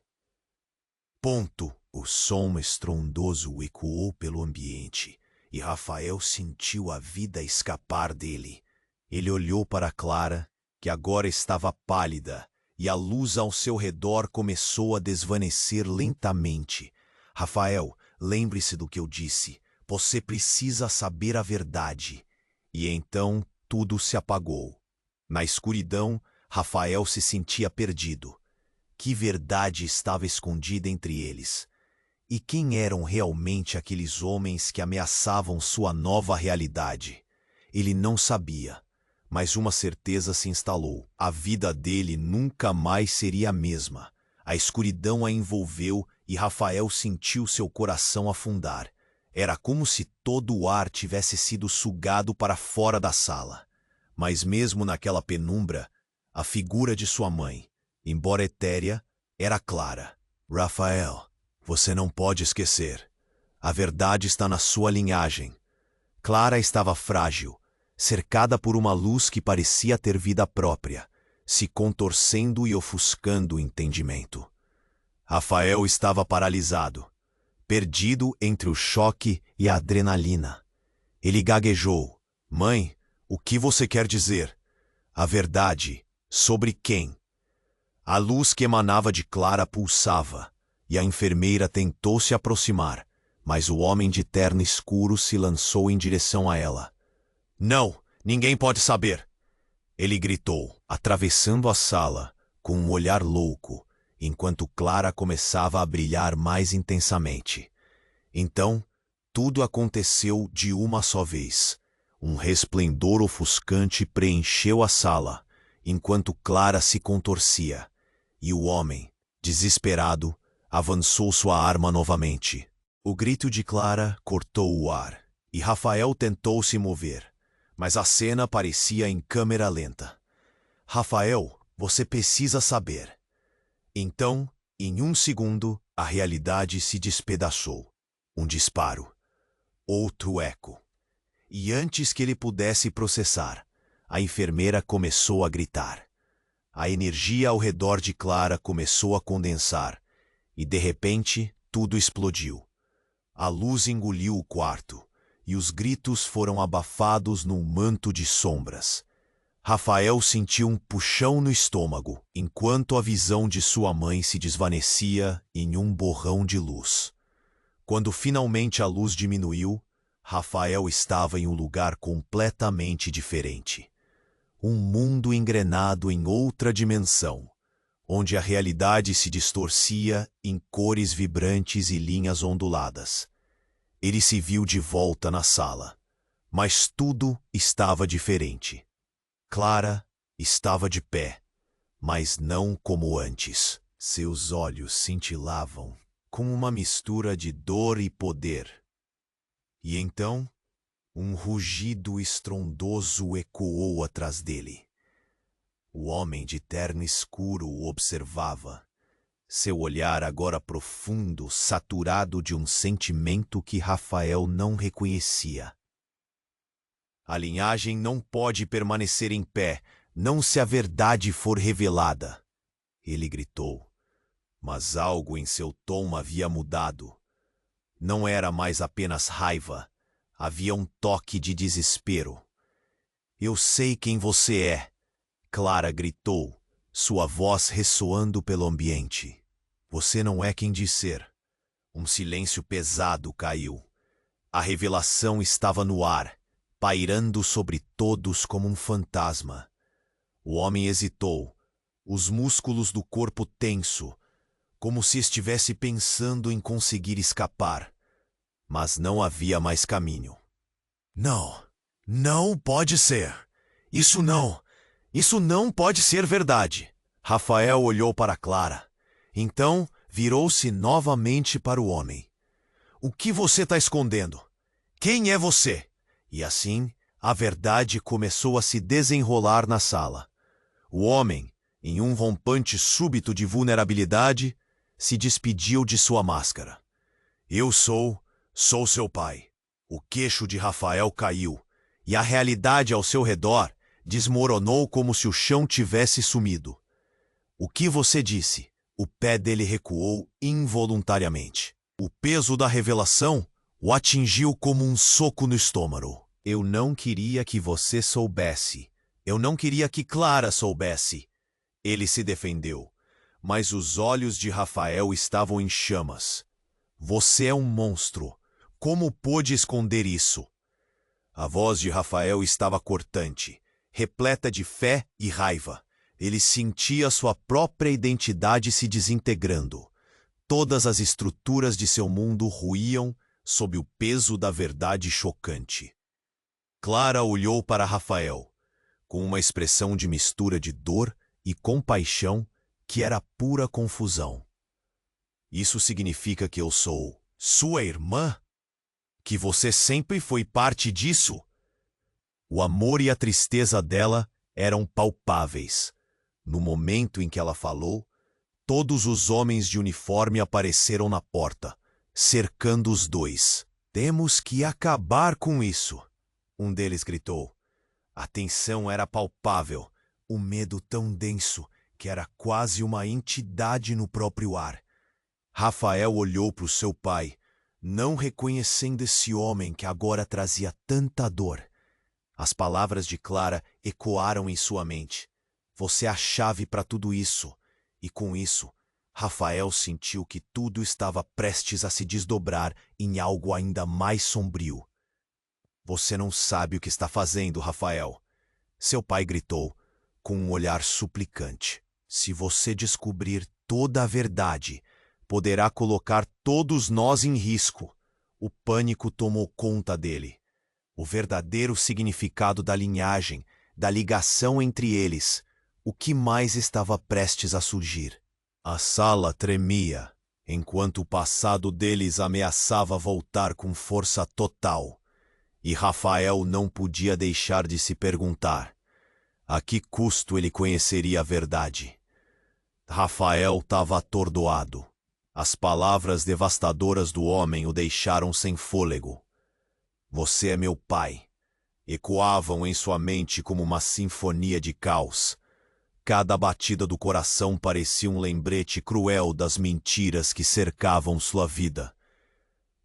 Ponto. O som estrondoso ecoou pelo ambiente e Rafael sentiu a vida escapar dele. Ele olhou para Clara, que agora estava pálida, e a luz ao seu redor começou a desvanecer lentamente. "Rafael, lembre-se do que eu disse. Você precisa saber a verdade." E então tudo se apagou. Na escuridão, Rafael se sentia perdido. Que verdade estava escondida entre eles? E quem eram realmente aqueles homens que ameaçavam sua nova realidade? Ele não sabia, mas uma certeza se instalou. A vida dele nunca mais seria a mesma. A escuridão a envolveu e Rafael sentiu seu coração afundar. Era como se todo o ar tivesse sido sugado para fora da sala. Mas mesmo naquela penumbra, a figura de sua mãe, embora etérea, era clara. "Rafael, você não pode esquecer. A verdade está na sua linhagem." Clara estava frágil, cercada por uma luz que parecia ter vida própria, se contorcendo e ofuscando o entendimento. Rafael estava paralisado, perdido entre o choque e a adrenalina. Ele gaguejou. "Mãe, o que você quer dizer? A verdade, sobre quem?" A luz que emanava de Clara pulsava, e a enfermeira tentou se aproximar, mas o homem de terno escuro se lançou em direção a ela. "Não, ninguém pode saber!" Ele gritou, atravessando a sala, com um olhar louco, enquanto Clara começava a brilhar mais intensamente. Então, tudo aconteceu de uma só vez. Um resplendor ofuscante preencheu a sala, enquanto Clara se contorcia, e o homem, desesperado, avançou sua arma novamente. O grito de Clara cortou o ar, e Rafael tentou se mover, mas a cena parecia em câmera lenta. Rafael, você precisa saber. Então, em um segundo, a realidade se despedaçou. Um disparo. Outro eco. E antes que ele pudesse processar, a enfermeira começou a gritar. A energia ao redor de Clara começou a condensar, e de repente tudo explodiu. A luz engoliu o quarto, e os gritos foram abafados num manto de sombras. Rafael sentiu um puxão no estômago, enquanto a visão de sua mãe se desvanecia em um borrão de luz. Quando finalmente a luz diminuiu, Rafael estava em um lugar completamente diferente. Um mundo engrenado em outra dimensão, onde a realidade se distorcia em cores vibrantes e linhas onduladas. Ele se viu de volta na sala, mas tudo estava diferente. Clara estava de pé, mas não como antes. Seus olhos cintilavam com uma mistura de dor e poder. E então, um rugido estrondoso ecoou atrás dele. O homem de terno escuro o observava, seu olhar agora profundo, saturado de um sentimento que Rafael não reconhecia. A linhagem não pode permanecer em pé, não se a verdade for revelada. Ele gritou, mas algo em seu tom havia mudado. Não era mais apenas raiva, havia um toque de desespero. Eu sei quem você é, Clara gritou, sua voz ressoando pelo ambiente. Você não é quem diz ser. Um silêncio pesado caiu. A revelação estava no ar, pairando sobre todos como um fantasma. O homem hesitou, os músculos do corpo tenso, como se estivesse pensando em conseguir escapar. Mas não havia mais caminho. Não, não pode ser. Isso não pode ser verdade. Rafael olhou para Clara. Então, virou-se novamente para o homem. O que você está escondendo? Quem é você? E assim, a verdade começou a se desenrolar na sala. O homem, em um rompante súbito de vulnerabilidade, se despediu de sua máscara. Eu sou seu pai. O queixo de Rafael caiu, e a realidade ao seu redor desmoronou como se o chão tivesse sumido. O que você disse? O pé dele recuou involuntariamente. O peso da revelação o atingiu como um soco no estômago. Eu não queria que você soubesse. Eu não queria que Clara soubesse. Ele se defendeu, mas os olhos de Rafael estavam em chamas. Você é um monstro. Como pôde esconder isso? A voz de Rafael estava cortante, repleta de fé e raiva. Ele sentia sua própria identidade se desintegrando. Todas as estruturas de seu mundo ruíam sob o peso da verdade chocante. Clara olhou para Rafael, com uma expressão de mistura de dor e compaixão que era pura confusão. Isso significa que eu sou sua irmã? Que você sempre foi parte disso? O amor e a tristeza dela eram palpáveis. No momento em que ela falou, todos os homens de uniforme apareceram na porta, cercando os dois. Temos que acabar com isso, um deles gritou. A tensão era palpável, o medo tão denso que era quase uma entidade no próprio ar. Rafael olhou para o seu pai, não reconhecendo esse homem que agora trazia tanta dor. As palavras de Clara ecoaram em sua mente. Você é a chave para tudo isso. E com isso, Rafael sentiu que tudo estava prestes a se desdobrar em algo ainda mais sombrio. Você não sabe o que está fazendo, Rafael. Seu pai gritou, com um olhar suplicante. Se você descobrir toda a verdade, poderá colocar todos nós em risco. O pânico tomou conta dele. O verdadeiro significado da linhagem, da ligação entre eles, o que mais estava prestes a surgir. A sala tremia, enquanto o passado deles ameaçava voltar com força total, e Rafael não podia deixar de se perguntar: a que custo ele conheceria a verdade? Rafael estava atordoado. As palavras devastadoras do homem o deixaram sem fôlego. Você é meu pai. Ecoavam em sua mente como uma sinfonia de caos. Cada batida do coração parecia um lembrete cruel das mentiras que cercavam sua vida.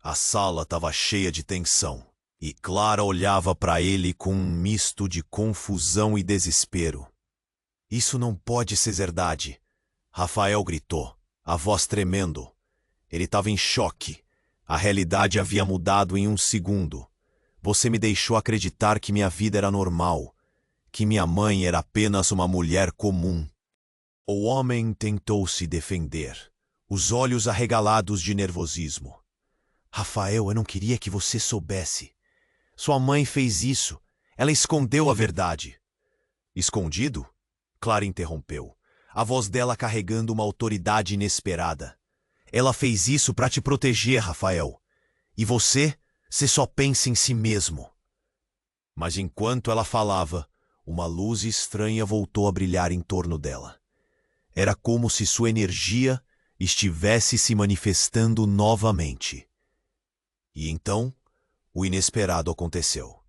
A sala estava cheia de tensão, e Clara olhava para ele com um misto de confusão e desespero. Isso não pode ser verdade, Rafael gritou, a voz tremendo. Ele estava em choque. A realidade havia mudado em um segundo. Você me deixou acreditar que minha vida era normal, que minha mãe era apenas uma mulher comum. O homem tentou se defender, os olhos arregalados de nervosismo. Rafael, eu não queria que você soubesse. Sua mãe fez isso. Ela escondeu a verdade. Escondido? Clara interrompeu, a voz dela carregando uma autoridade inesperada. Ela fez isso para te proteger, Rafael. E você só pensa em si mesmo. Mas enquanto ela falava, uma luz estranha voltou a brilhar em torno dela. Era como se sua energia estivesse se manifestando novamente. E então, o inesperado aconteceu.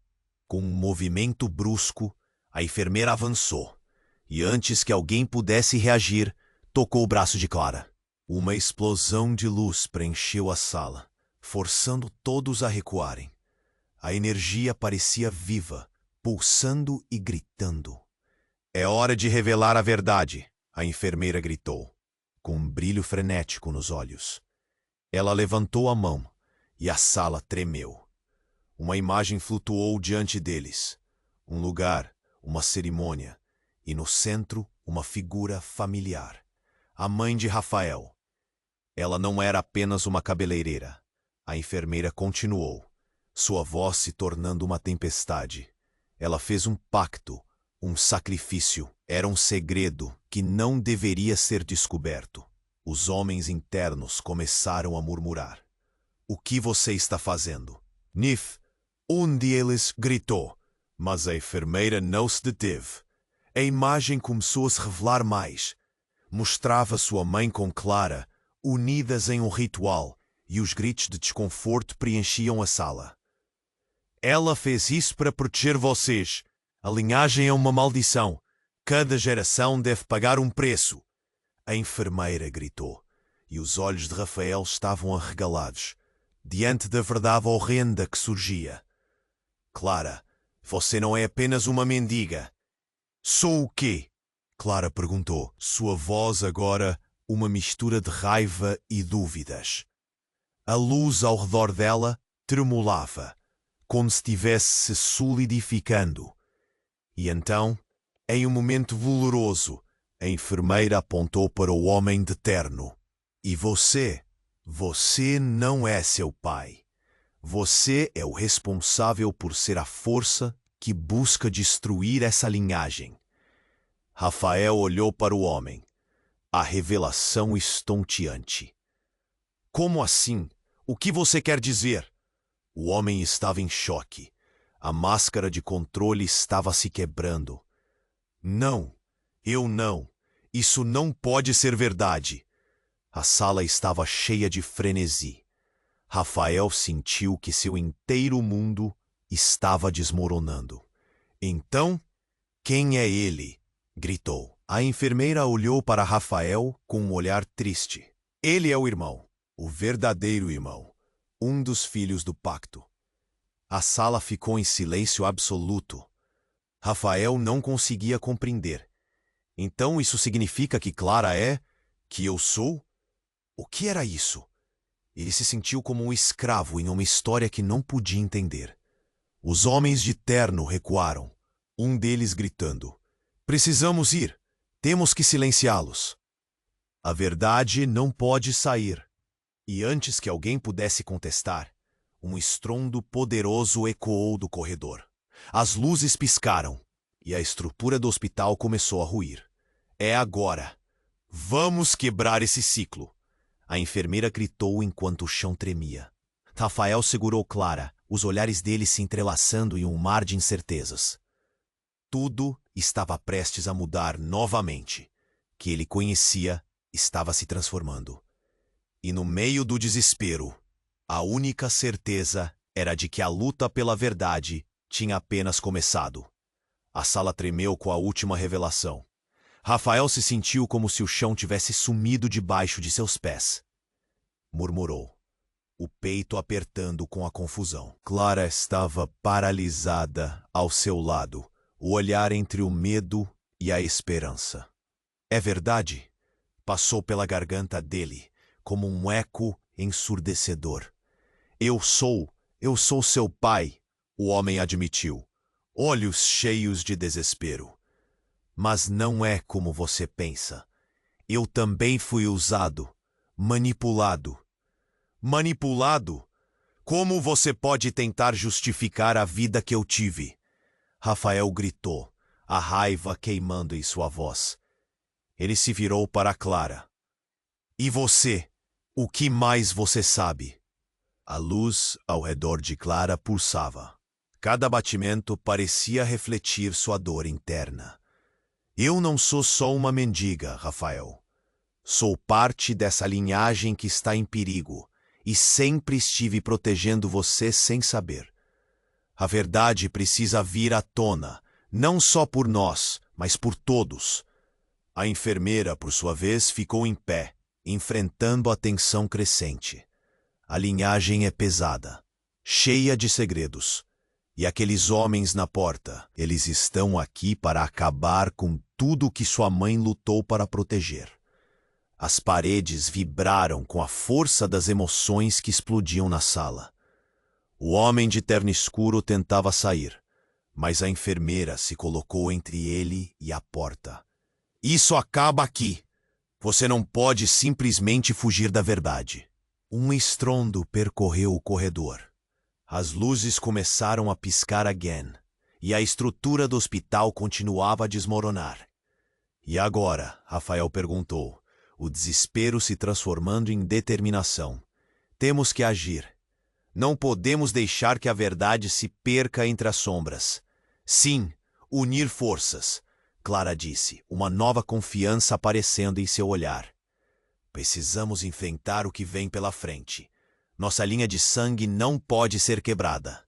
Com um movimento brusco, a enfermeira avançou, e antes que alguém pudesse reagir, tocou o braço de Clara. Uma explosão de luz preencheu a sala, forçando todos a recuarem. A energia parecia viva, pulsando e gritando. É hora de revelar a verdade, a enfermeira gritou, com um brilho frenético nos olhos. Ela levantou a mão, e a sala tremeu. Uma imagem flutuou diante deles. Um lugar, uma cerimônia, e no centro uma figura familiar. A mãe de Rafael. Ela não era apenas uma cabeleireira. A enfermeira continuou, sua voz se tornando uma tempestade. Ela fez um pacto, um sacrifício. Era um segredo que não deveria ser descoberto. Os homens internos começaram a murmurar. O que você está fazendo? Nif, um deles gritou, mas a enfermeira não se deteve. A imagem começou a se revelar mais. Mostrava sua mãe com Clara, unidas em um ritual, e os gritos de desconforto preenchiam a sala. Ela fez isso para proteger vocês. A linhagem é uma maldição. Cada geração deve pagar um preço. A enfermeira gritou, e os olhos de Rafael estavam arregalados, diante da verdade horrenda que surgia. Clara, você não é apenas uma mendiga. Sou o quê? Clara perguntou, sua voz agora uma mistura de raiva e dúvidas. A luz ao redor dela tremulava, como se estivesse se solidificando. E então, em um momento doloroso, a enfermeira apontou para o homem de terno. E você não é seu pai. Você é o responsável por ser a força que busca destruir essa linhagem. Rafael olhou para o homem. A revelação estonteante. Como assim? O que você quer dizer? O homem estava em choque. A máscara de controle estava se quebrando. Não, eu não. Isso não pode ser verdade. A sala estava cheia de frenesi. Rafael sentiu que seu inteiro mundo estava desmoronando. Então, quem é ele? Gritou. A enfermeira olhou para Rafael com um olhar triste. Ele é o irmão, o verdadeiro irmão, um dos filhos do pacto. A sala ficou em silêncio absoluto. Rafael não conseguia compreender. Então isso significa que Clara é? Que eu sou? O que era isso? Ele se sentiu como um escravo em uma história que não podia entender. Os homens de terno recuaram, um deles gritando. Precisamos ir. Temos que silenciá-los. A verdade não pode sair. E antes que alguém pudesse contestar, um estrondo poderoso ecoou do corredor. As luzes piscaram e a estrutura do hospital começou a ruir. É agora. Vamos quebrar esse ciclo. A enfermeira gritou enquanto o chão tremia. Rafael segurou Clara, os olhares dele se entrelaçando em um mar de incertezas. Tudo estava prestes a mudar novamente. Que ele conhecia estava se transformando. E no meio do desespero, a única certeza era de que a luta pela verdade tinha apenas começado. A sala tremeu com a última revelação. Rafael se sentiu como se o chão tivesse sumido debaixo de seus pés. Murmurou, o peito apertando com a confusão. Clara estava paralisada ao seu lado, o olhar entre o medo e a esperança. É verdade? Passou pela garganta dele, como um eco ensurdecedor. Eu sou seu pai, o homem admitiu, olhos cheios de desespero. Mas não é como você pensa. Eu também fui usado, manipulado. Manipulado? Como você pode tentar justificar a vida que eu tive? Rafael gritou, a raiva queimando em sua voz. Ele se virou para Clara. E você? O que mais você sabe? A luz ao redor de Clara pulsava. Cada batimento parecia refletir sua dor interna. Eu não sou só uma mendiga, Rafael. Sou parte dessa linhagem que está em perigo e sempre estive protegendo você sem saber. A verdade precisa vir à tona, não só por nós, mas por todos. A enfermeira, por sua vez, ficou em pé, enfrentando a tensão crescente. A linhagem é pesada, cheia de segredos. E aqueles homens na porta, eles estão aqui para acabar com tudo que sua mãe lutou para proteger. As paredes vibraram com a força das emoções que explodiam na sala. O homem de terno escuro tentava sair, mas a enfermeira se colocou entre ele e a porta. Isso acaba aqui. Você não pode simplesmente fugir da verdade. Um estrondo percorreu o corredor. As luzes começaram a piscar again, e a estrutura do hospital continuava a desmoronar. E agora? Rafael perguntou, o desespero se transformando em determinação. Temos que agir. Não podemos deixar que a verdade se perca entre as sombras. Sim, unir forças, Clara disse, uma nova confiança aparecendo em seu olhar. Precisamos enfrentar o que vem pela frente. Nossa linha de sangue não pode ser quebrada.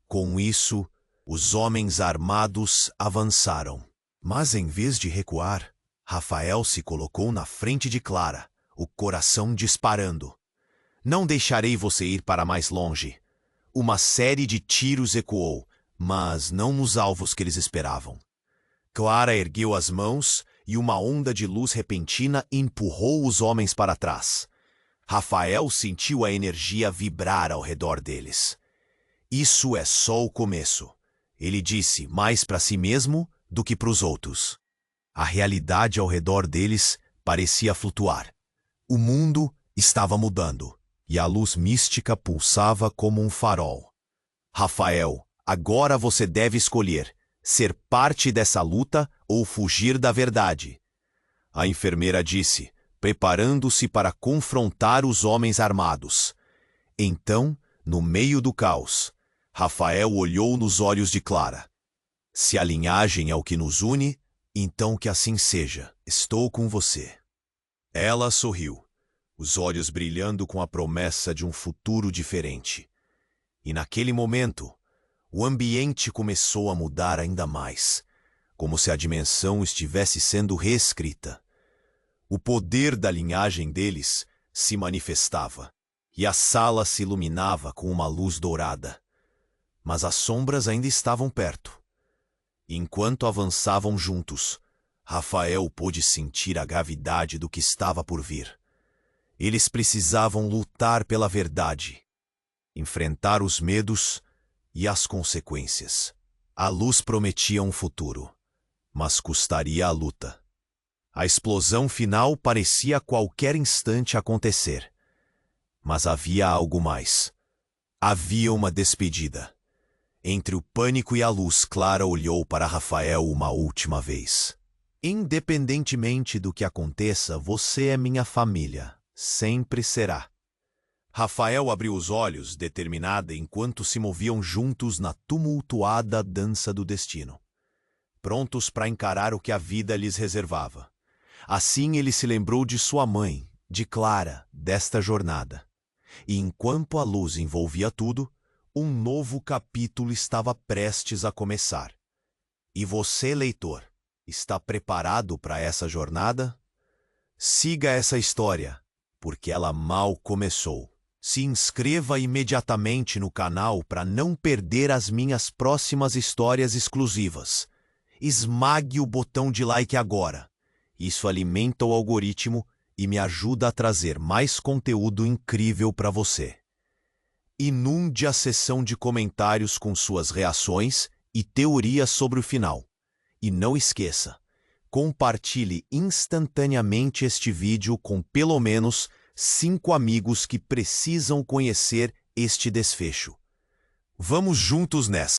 Com isso, os homens armados avançaram. Mas em vez de recuar, Rafael se colocou na frente de Clara, o coração disparando. Não deixarei você ir para mais longe. Uma série de tiros ecoou, mas não nos alvos que eles esperavam. Clara ergueu as mãos e uma onda de luz repentina empurrou os homens para trás. Rafael sentiu a energia vibrar ao redor deles. Isso é só o começo, ele disse mais para si mesmo do que para os outros. A realidade ao redor deles parecia flutuar. O mundo estava mudando, e a luz mística pulsava como um farol. Rafael, agora você deve escolher ser parte dessa luta ou fugir da verdade. A enfermeira disse, preparando-se para confrontar os homens armados. Então, no meio do caos, Rafael olhou nos olhos de Clara. Se a linhagem é o que nos une, então que assim seja. Estou com você. Ela sorriu, os olhos brilhando com a promessa de um futuro diferente. E naquele momento, o ambiente começou a mudar ainda mais, como se a dimensão estivesse sendo reescrita. O poder da linhagem deles se manifestava, e a sala se iluminava com uma luz dourada. Mas as sombras ainda estavam perto. Enquanto avançavam juntos, Rafael pôde sentir a gravidade do que estava por vir. Eles precisavam lutar pela verdade, enfrentar os medos e as consequências. A luz prometia um futuro, mas custaria a luta. A explosão final parecia a qualquer instante acontecer. Mas havia algo mais. Havia uma despedida. Entre o pânico e a luz, Clara olhou para Rafael uma última vez. Independentemente do que aconteça, você é minha família. Sempre será. Rafael abriu os olhos, determinada, enquanto se moviam juntos na tumultuada dança do destino, prontos para encarar o que a vida lhes reservava. Assim ele se lembrou de sua mãe, de Clara, desta jornada. E enquanto a luz envolvia tudo, um novo capítulo estava prestes a começar. E você, leitor, está preparado para essa jornada? Siga essa história, porque ela mal começou. Se inscreva imediatamente no canal para não perder as minhas próximas histórias exclusivas. Esmague o botão de like agora. Isso alimenta o algoritmo e me ajuda a trazer mais conteúdo incrível para você. Inunde a seção de comentários com suas reações e teorias sobre o final. E não esqueça, compartilhe instantaneamente este vídeo com pelo menos 5 amigos que precisam conhecer este desfecho. Vamos juntos nessa!